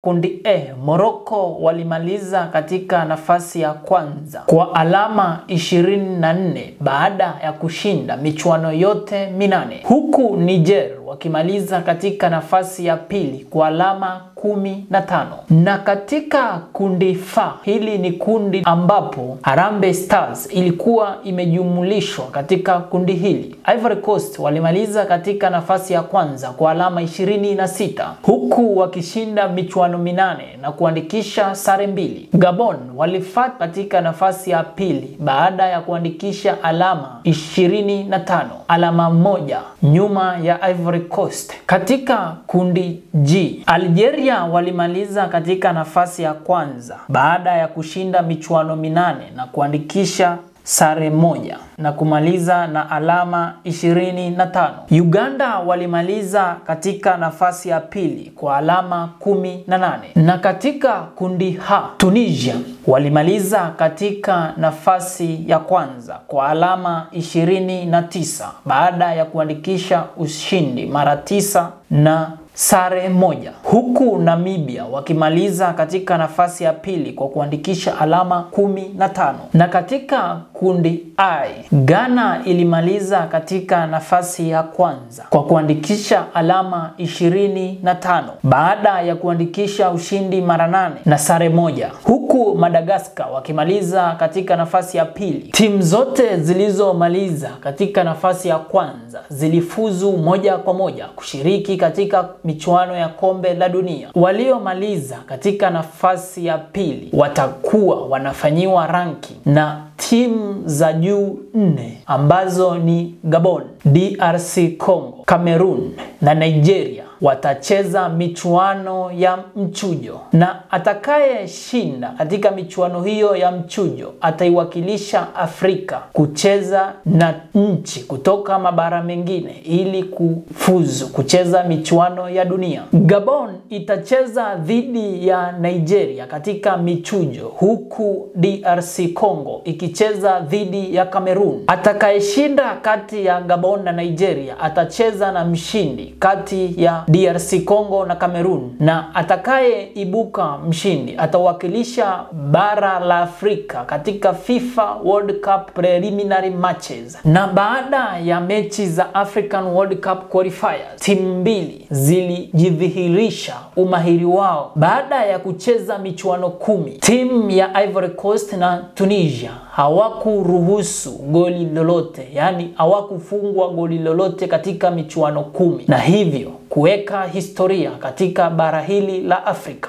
Kundi E, Morocco walimaliza katika nafasi ya kwanza kwa alama 24 baada ya kushinda michuano yote 8. Huku Niger wakimaliza katika nafasi ya pili kwa alama 15. Na katika kundi F, hili ni kundi ambapo Harambee Stars ilikuwa imejumulishwa katika kundi hili. Ivory Coast walimaliza katika nafasi ya kwanza kwa alama 26 huku wakishinda michuano 8 na kuandikisha sare 2. Gabon walifuata katika nafasi ya pili baada ya kuandikisha alama 25, alama 1 nyuma ya Ivory Coast. Katika kundi G, Algeria walimaliza katika nafasi ya kwanza baada ya kushinda michuano 8 na kuandikisha sare 1 na kumaliza na alama 25. Uganda walimaliza katika nafasi ya pili kwa alama 18. Na katika kundi H, Tunisia walimaliza katika nafasi ya kwanza kwa alama 29 baada ya kuandikisha ushindi mara 9 na sare 1. Huku Namibia wakimaliza katika nafasi ya pili kwa kuandikisha alama 15. Na katika kundi I, Ghana ilimaliza katika nafasi ya kwanza kwa kuandikisha alama 25 baada ya kuandikisha ushindi mara 8 na sare 1. Huku Madagascar wakimaliza katika nafasi ya pili. Timu zote zilizomaliza katika nafasi ya kwanza zilifuzu moja kwa moja kushiriki katika michuano ya kombe la dunia. Waliomaliza katika nafasi ya pili watakuwa wanafanyiwa ranking na timu za juu 4 ambazo ni Gabon, DRC Congo, Cameroon na Nigeria. Watacheza michuano ya mchujo na atakaye shinda katika michuano hiyo ya mchujo ataiwakilisha Afrika kucheza na nchi kutoka mabara mengine ili kufuzu kucheza michuano ya dunia. Gabon itacheza dhidi ya Nigeria katika michujo, huku DRC Congo ikicheza dhidi ya Cameroon. Atakayeshinda kati ya Gabon na Nigeria atacheza na mshindi kati ya DRC Congo na Cameroon, na atakaye ibuka mshindi atawakilisha bara la Afrika katika FIFA World Cup preliminary matches. Na baada ya mechi za African World Cup qualifiers, timu mbili zilijidhihirisha umahiri wao baada ya kucheza michuano 10. Timu ya Ivory Coast na Tunisia hawakuruhusu goli lolote, yani hawakufungwa goli lolote katika michuano 10, na hivyo kuweka historia katika bara hili la Afrika.